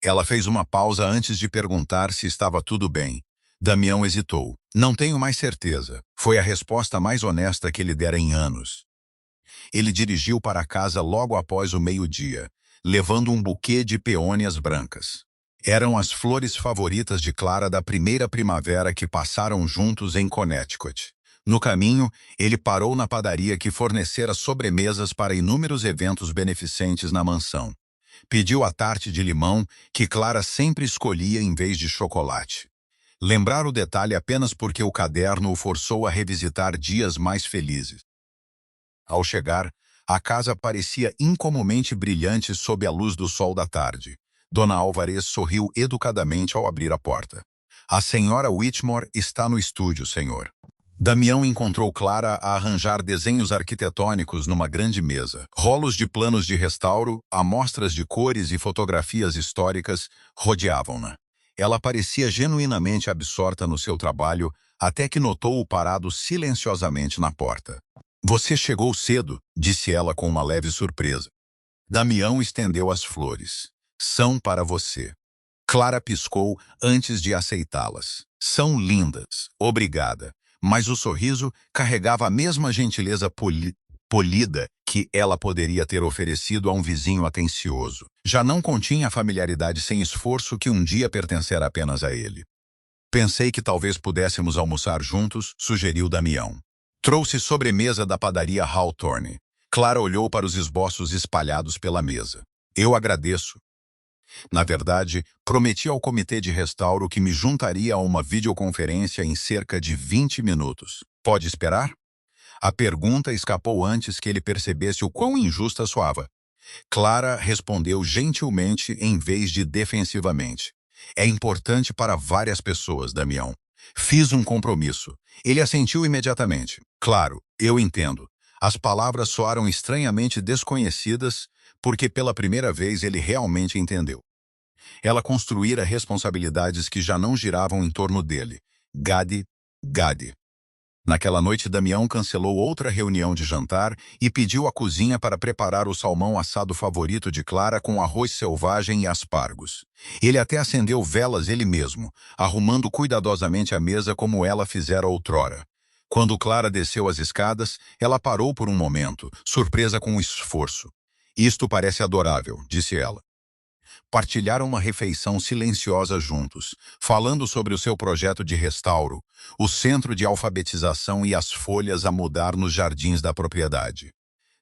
Ela fez uma pausa antes de perguntar se estava tudo bem. Damião hesitou. Não tenho mais certeza. Foi a resposta mais honesta que ele dera em anos. Ele dirigiu para casa logo após o meio-dia, levando um buquê de peônias brancas. Eram as flores favoritas de Clara da primeira primavera que passaram juntos em Connecticut. No caminho, ele parou na padaria que fornecera sobremesas para inúmeros eventos beneficentes na mansão. Pediu a tarte de limão que Clara sempre escolhia em vez de chocolate. Lembrar o detalhe apenas porque o caderno o forçou a revisitar dias mais felizes. Ao chegar, a casa parecia incomumente brilhante sob a luz do sol da tarde. Dona Alvarez sorriu educadamente ao abrir a porta. A senhora Whitmore está no estúdio, senhor. Damião encontrou Clara a arranjar desenhos arquitetônicos numa grande mesa. Rolos de planos de restauro, amostras de cores e fotografias históricas rodeavam-na. Ela parecia genuinamente absorta no seu trabalho, até que notou-o parado silenciosamente na porta. Você chegou cedo, disse ela com uma leve surpresa. Damião estendeu as flores. São para você. Clara piscou antes de aceitá-las. São lindas, obrigada. Mas o sorriso carregava a mesma gentileza polida que ela poderia ter oferecido a um vizinho atencioso. Já não continha a familiaridade sem esforço que um dia pertencera apenas a ele. Pensei que talvez pudéssemos almoçar juntos, sugeriu Damião. Trouxe sobremesa da padaria Hawthorne. Clara olhou para os esboços espalhados pela mesa. Eu agradeço. Na verdade, prometi ao comitê de restauro que me juntaria a uma videoconferência em cerca de 20 minutos. Pode esperar? A pergunta escapou antes que ele percebesse o quão injusta soava. Clara respondeu gentilmente em vez de defensivamente. É importante para várias pessoas, Damião. Fiz um compromisso. Ele assentiu imediatamente. Claro, eu entendo. As palavras soaram estranhamente desconhecidas, porque pela primeira vez ele realmente entendeu. Ela construíra responsabilidades que já não giravam em torno dele. Gade. Naquela noite, Damião cancelou outra reunião de jantar e pediu à cozinha para preparar o salmão assado favorito de Clara com arroz selvagem e aspargos. Ele até acendeu velas ele mesmo, arrumando cuidadosamente a mesa como ela fizera outrora. Quando Clara desceu as escadas, ela parou por um momento, surpresa com o esforço. Isto parece adorável, disse ela. Partilharam uma refeição silenciosa juntos, falando sobre o seu projeto de restauro, o centro de alfabetização e as folhas a mudar nos jardins da propriedade.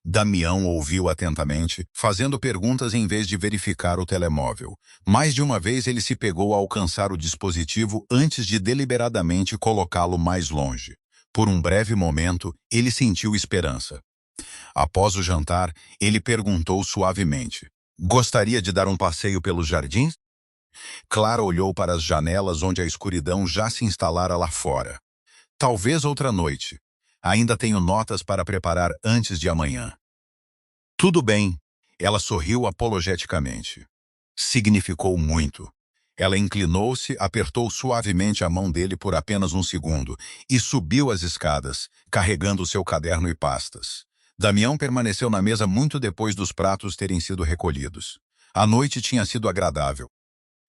Damião ouviu atentamente, fazendo perguntas em vez de verificar o telemóvel. Mais de uma vez ele se pegou a alcançar o dispositivo antes de deliberadamente colocá-lo mais longe. Por um breve momento, ele sentiu esperança. Após o jantar, ele perguntou suavemente: Gostaria de dar um passeio pelos jardins? Clara olhou para as janelas onde a escuridão já se instalara lá fora. Talvez outra noite. Ainda tenho notas para preparar antes de amanhã. Tudo bem. Ela sorriu apologeticamente. Significou muito. Ela inclinou-se, apertou suavemente a mão dele por apenas um segundo e subiu as escadas, carregando seu caderno e pastas. Damião permaneceu na mesa muito depois dos pratos terem sido recolhidos. A noite tinha sido agradável.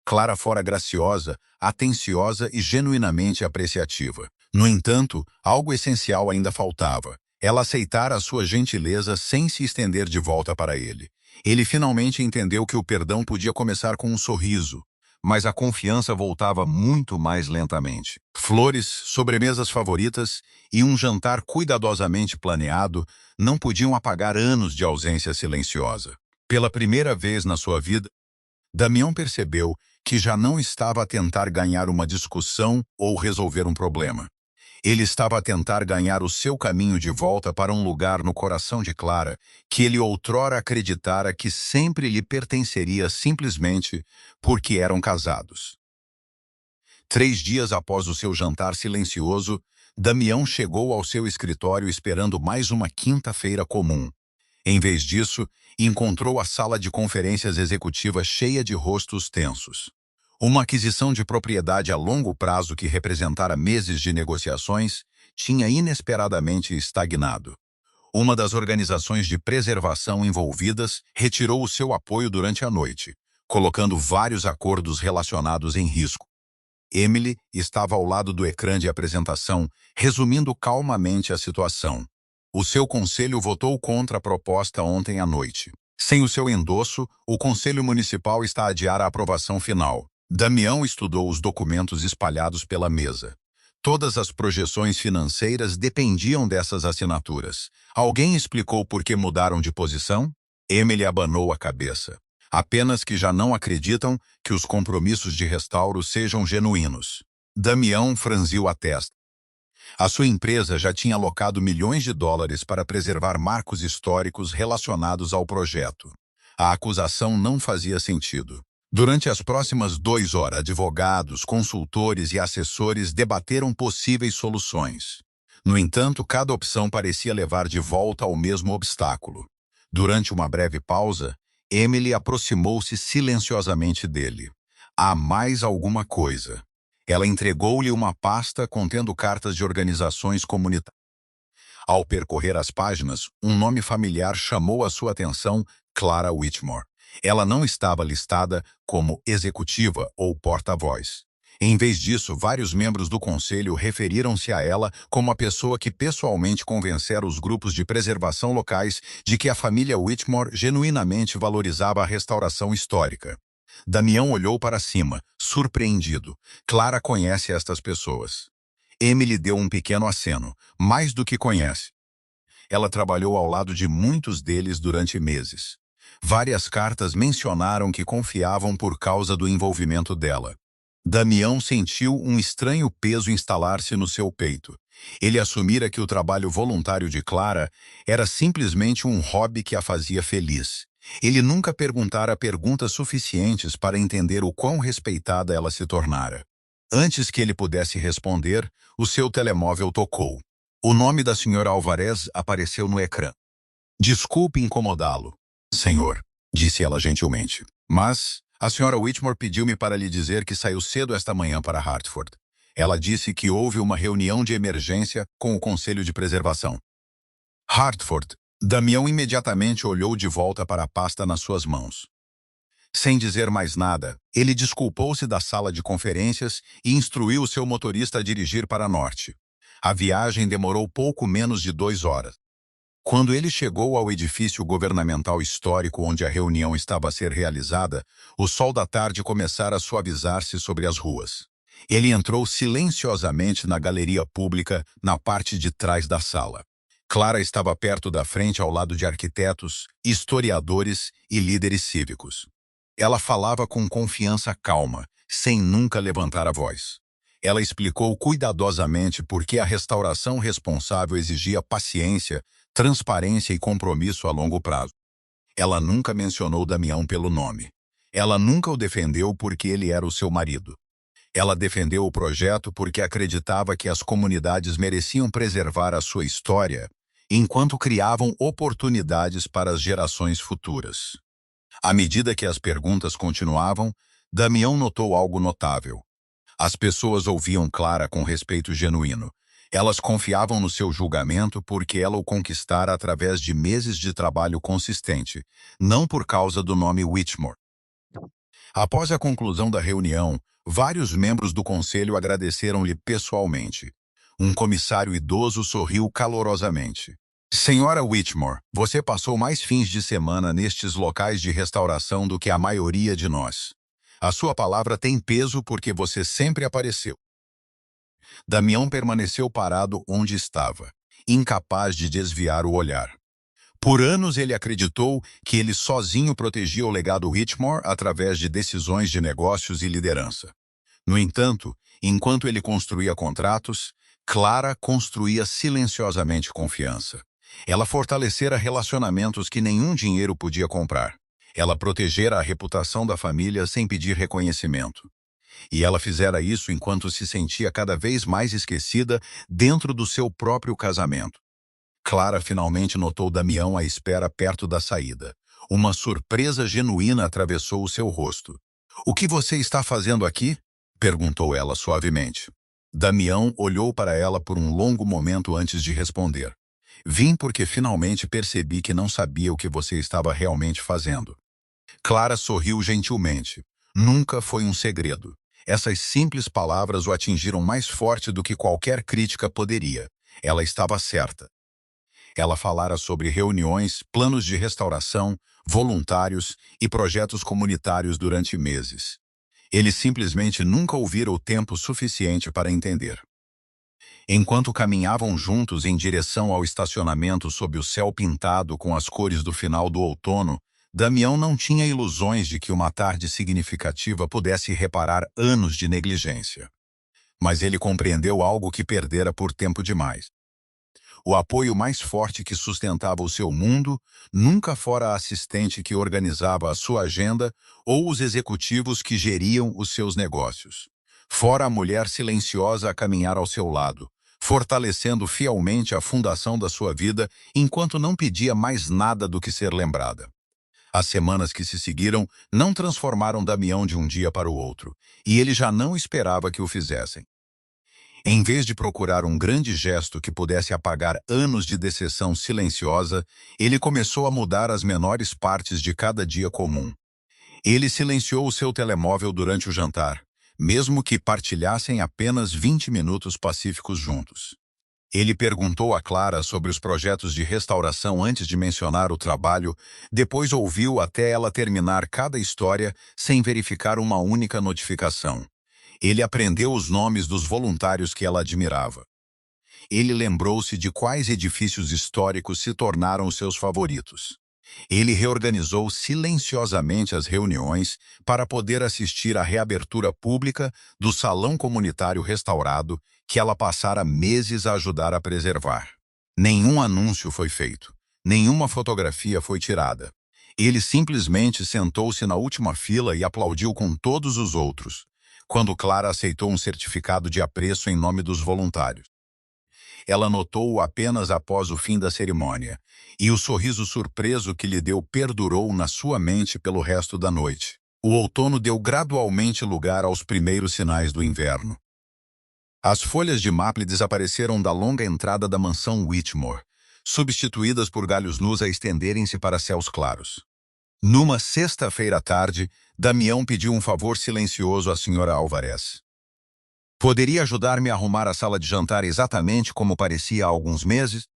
Clara fora graciosa, atenciosa e genuinamente apreciativa. No entanto, algo essencial ainda faltava. Ela aceitara a sua gentileza sem se estender de volta para ele. Ele finalmente entendeu que o perdão podia começar com um sorriso, mas a confiança voltava muito mais lentamente. Flores, sobremesas favoritas e um jantar cuidadosamente planeado não podiam apagar anos de ausência silenciosa. Pela primeira vez na sua vida, Damião percebeu que já não estava a tentar ganhar uma discussão ou resolver um problema. Ele estava a tentar ganhar o seu caminho de volta para um lugar no coração de Clara que ele outrora acreditara que sempre lhe pertenceria simplesmente porque eram casados. 3 dias após o seu jantar silencioso, Damião chegou ao seu escritório esperando mais uma quinta-feira comum. Em vez disso, encontrou a sala de conferências executiva cheia de rostos tensos. Uma aquisição de propriedade a longo prazo que representara meses de negociações tinha inesperadamente estagnado. Uma das organizações de preservação envolvidas retirou o seu apoio durante a noite, colocando vários acordos relacionados em risco. Emily estava ao lado do ecrã de apresentação, resumindo calmamente a situação. O seu conselho votou contra a proposta ontem à noite. Sem o seu endosso, o Conselho Municipal está a adiar a aprovação final. Damião estudou os documentos espalhados pela mesa. Todas as projeções financeiras dependiam dessas assinaturas. Alguém explicou por que mudaram de posição? Emily abanou a cabeça. Apenas que já não acreditam que os compromissos de restauro sejam genuínos. Damião franziu a testa. A sua empresa já tinha alocado milhões de dólares para preservar marcos históricos relacionados ao projeto. A acusação não fazia sentido. Durante as próximas 2 horas, advogados, consultores e assessores debateram possíveis soluções. No entanto, cada opção parecia levar de volta ao mesmo obstáculo. Durante uma breve pausa, Emily aproximou-se silenciosamente dele. Há mais alguma coisa. Ela entregou-lhe uma pasta contendo cartas de organizações comunitárias. Ao percorrer as páginas, um nome familiar chamou a sua atenção: Clara Whitmore. Ela não estava listada como executiva ou porta-voz. Em vez disso, vários membros do conselho referiram-se a ela como a pessoa que pessoalmente convencera os grupos de preservação locais de que a família Whitmore genuinamente valorizava a restauração histórica. Damião olhou para cima, surpreendido. Clara conhece estas pessoas. Emily deu um pequeno aceno. Mais do que conhece. Ela trabalhou ao lado de muitos deles durante meses. Várias cartas mencionaram que confiavam por causa do envolvimento dela. Damião sentiu um estranho peso instalar-se no seu peito. Ele assumira que o trabalho voluntário de Clara era simplesmente um hobby que a fazia feliz. Ele nunca perguntara perguntas suficientes para entender o quão respeitada ela se tornara. Antes que ele pudesse responder, o seu telemóvel tocou. O nome da senhora Alvarez apareceu no ecrã. Desculpe incomodá-lo, senhor, disse ela gentilmente. Mas a senhora Whitmore pediu-me para lhe dizer que saiu cedo esta manhã para Hartford. Ela disse que houve uma reunião de emergência com o Conselho de Preservação. Hartford. Damião imediatamente olhou de volta para a pasta nas suas mãos. Sem dizer mais nada, ele desculpou-se da sala de conferências e instruiu o seu motorista a dirigir para norte. A viagem demorou pouco menos de 2 horas. Quando ele chegou ao edifício governamental histórico onde a reunião estava a ser realizada, o sol da tarde começara a suavizar-se sobre as ruas. Ele entrou silenciosamente na galeria pública, na parte de trás da sala. Clara estava perto da frente ao lado de arquitetos, historiadores e líderes cívicos. Ela falava com confiança calma, sem nunca levantar a voz. Ela explicou cuidadosamente por que a restauração responsável exigia paciência, transparência e compromisso a longo prazo. Ela nunca mencionou Damião pelo nome. Ela nunca o defendeu porque ele era o seu marido. Ela defendeu o projeto porque acreditava que as comunidades mereciam preservar a sua história, enquanto criavam oportunidades para as gerações futuras. À medida que as perguntas continuavam, Damião notou algo notável. As pessoas ouviam Clara com respeito genuíno. Elas confiavam no seu julgamento porque ela o conquistara através de meses de trabalho consistente, não por causa do nome Whitmore. Após a conclusão da reunião, vários membros do conselho agradeceram-lhe pessoalmente. Um comissário idoso sorriu calorosamente. Senhora Whitmore, você passou mais fins de semana nestes locais de restauração do que a maioria de nós. A sua palavra tem peso porque você sempre apareceu. Damião permaneceu parado onde estava, incapaz de desviar o olhar. Por anos ele acreditou que ele sozinho protegia o legado Whitmore através de decisões de negócios e liderança. No entanto, enquanto ele construía contratos, Clara construía silenciosamente confiança. Ela fortalecera relacionamentos que nenhum dinheiro podia comprar. Ela protegera a reputação da família sem pedir reconhecimento. E ela fizera isso enquanto se sentia cada vez mais esquecida dentro do seu próprio casamento. Clara finalmente notou Damião à espera perto da saída. Uma surpresa genuína atravessou o seu rosto. "O que você está fazendo aqui?" perguntou ela suavemente. Damião olhou para ela por um longo momento antes de responder. "Vim porque finalmente percebi que não sabia o que você estava realmente fazendo." Clara sorriu gentilmente. Nunca foi um segredo. Essas simples palavras o atingiram mais forte do que qualquer crítica poderia. Ela estava certa. Ela falara sobre reuniões, planos de restauração, voluntários e projetos comunitários durante meses. Ele simplesmente nunca ouvira o tempo suficiente para entender. Enquanto caminhavam juntos em direção ao estacionamento sob o céu pintado com as cores do final do outono, Damião não tinha ilusões de que uma tarde significativa pudesse reparar anos de negligência. Mas ele compreendeu algo que perdera por tempo demais. O apoio mais forte que sustentava o seu mundo nunca fora a assistente que organizava a sua agenda ou os executivos que geriam os seus negócios. Fora a mulher silenciosa a caminhar ao seu lado, fortalecendo fielmente a fundação da sua vida enquanto não pedia mais nada do que ser lembrada. As semanas que se seguiram não transformaram Damião de um dia para o outro, e ele já não esperava que o fizessem. Em vez de procurar um grande gesto que pudesse apagar anos de decepção silenciosa, ele começou a mudar as menores partes de cada dia comum. Ele silenciou o seu telemóvel durante o jantar, mesmo que partilhassem apenas 20 minutos pacíficos juntos. Ele perguntou a Clara sobre os projetos de restauração antes de mencionar o trabalho, depois ouviu até ela terminar cada história sem verificar uma única notificação. Ele aprendeu os nomes dos voluntários que ela admirava. Ele lembrou-se de quais edifícios históricos se tornaram os seus favoritos. Ele reorganizou silenciosamente as reuniões para poder assistir à reabertura pública do salão comunitário restaurado que ela passara meses a ajudar a preservar. Nenhum anúncio foi feito, nenhuma fotografia foi tirada. Ele simplesmente sentou-se na última fila e aplaudiu com todos os outros, quando Clara aceitou um certificado de apreço em nome dos voluntários. Ela notou-o apenas após o fim da cerimônia, e o sorriso surpreso que lhe deu perdurou na sua mente pelo resto da noite. O outono deu gradualmente lugar aos primeiros sinais do inverno. As folhas de maple desapareceram da longa entrada da mansão Whitmore, substituídas por galhos nus a estenderem-se para céus claros. Numa sexta-feira à tarde, Damião pediu um favor silencioso à senhora Alvarez. "Poderia ajudar-me a arrumar a sala de jantar exatamente como parecia há alguns meses?"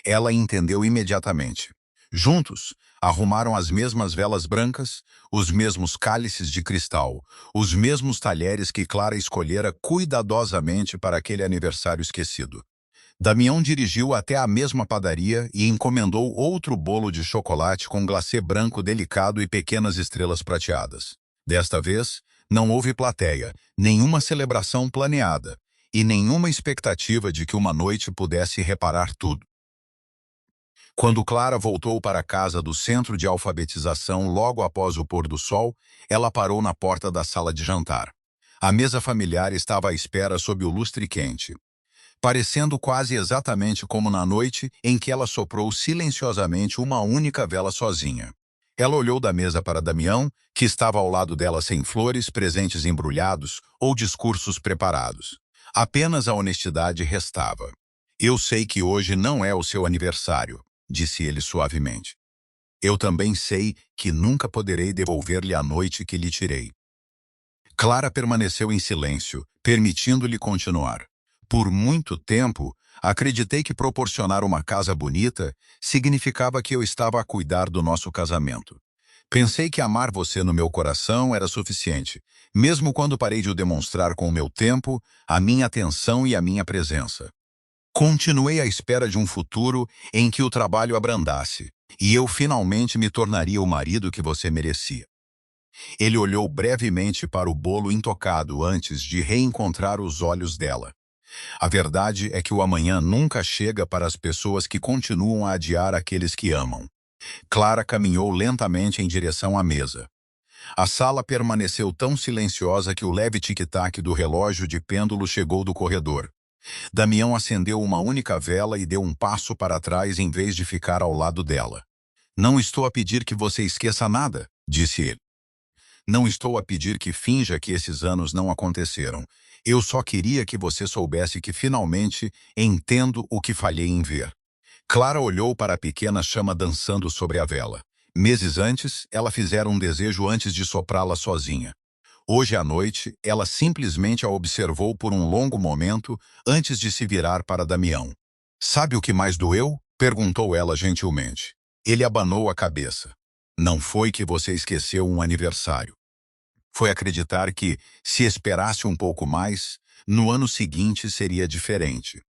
Ela entendeu imediatamente. Juntos, arrumaram as mesmas velas brancas, os mesmos cálices de cristal, os mesmos talheres que Clara escolhera cuidadosamente para aquele aniversário esquecido. Damião dirigiu até a mesma padaria e encomendou outro bolo de chocolate com glacê branco delicado e pequenas estrelas prateadas. Desta vez, não houve plateia, nenhuma celebração planeada e nenhuma expectativa de que uma noite pudesse reparar tudo. Quando Clara voltou para a casa do centro de alfabetização logo após o pôr do sol, ela parou na porta da sala de jantar. A mesa familiar estava à espera sob o lustre quente, parecendo quase exatamente como na noite em que ela soprou silenciosamente uma única vela sozinha. Ela olhou da mesa para Damião, que estava ao lado dela sem flores, presentes embrulhados ou discursos preparados. Apenas a honestidade restava. "Eu sei que hoje não é o seu aniversário", disse ele suavemente. Eu também sei que nunca poderei devolver-lhe a noite que lhe tirei. Clara permaneceu em silêncio, permitindo-lhe continuar. Por muito tempo, acreditei que proporcionar uma casa bonita significava que eu estava a cuidar do nosso casamento. Pensei que amar você no meu coração era suficiente, mesmo quando parei de o demonstrar com o meu tempo, a minha atenção e a minha presença. Continuei à espera de um futuro em que o trabalho abrandasse, e eu finalmente me tornaria o marido que você merecia. Ele olhou brevemente para o bolo intocado antes de reencontrar os olhos dela. A verdade é que o amanhã nunca chega para as pessoas que continuam a adiar aqueles que amam. Clara caminhou lentamente em direção à mesa. A sala permaneceu tão silenciosa que o leve tic-tac do relógio de pêndulo chegou do corredor. Damião acendeu uma única vela e deu um passo para trás em vez de ficar ao lado dela. Não estou a pedir que você esqueça nada, disse ele. Não estou a pedir que finja que esses anos não aconteceram. Eu só queria que você soubesse que finalmente entendo o que falhei em ver. Clara olhou para a pequena chama dançando sobre a vela. Meses antes, ela fizera um desejo antes de soprá-la sozinha. Hoje à noite, ela simplesmente a observou por um longo momento antes de se virar para Damião. Sabe o que mais doeu? Perguntou ela gentilmente. Ele abanou a cabeça. Não foi que você esqueceu um aniversário. Foi acreditar que, se esperasse um pouco mais, no ano seguinte seria diferente.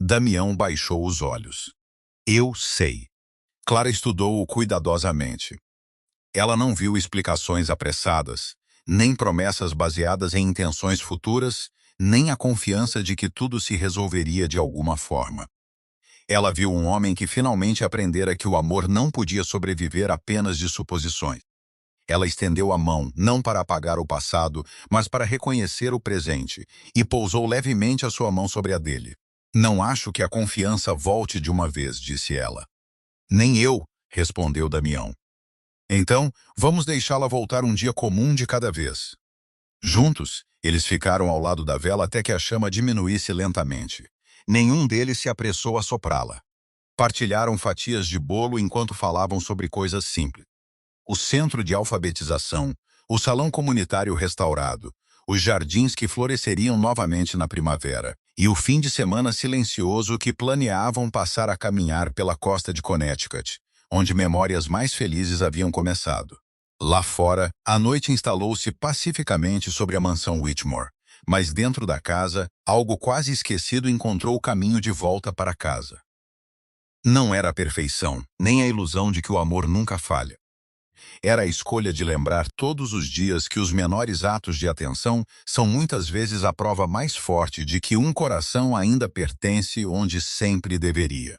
Damião baixou os olhos. Eu sei. Clara estudou-o cuidadosamente. Ela não viu explicações apressadas, nem promessas baseadas em intenções futuras, nem a confiança de que tudo se resolveria de alguma forma. Ela viu um homem que finalmente aprendera que o amor não podia sobreviver apenas de suposições. Ela estendeu a mão, não para apagar o passado, mas para reconhecer o presente, e pousou levemente a sua mão sobre a dele. Não acho que a confiança volte de uma vez, disse ela. Nem eu, respondeu Damião. Então, vamos deixá-la voltar um dia comum de cada vez. Juntos, eles ficaram ao lado da vela até que a chama diminuísse lentamente. Nenhum deles se apressou a soprá-la. Partilharam fatias de bolo enquanto falavam sobre coisas simples. O centro de alfabetização, o salão comunitário restaurado, os jardins que floresceriam novamente na primavera, e o fim de semana silencioso que planeavam passar a caminhar pela costa de Connecticut, onde memórias mais felizes haviam começado. Lá fora, a noite instalou-se pacificamente sobre a mansão Whitmore, mas dentro da casa, algo quase esquecido encontrou o caminho de volta para casa. Não era a perfeição, nem a ilusão de que o amor nunca falha. Era a escolha de lembrar todos os dias que os menores atos de atenção são muitas vezes a prova mais forte de que um coração ainda pertence onde sempre deveria.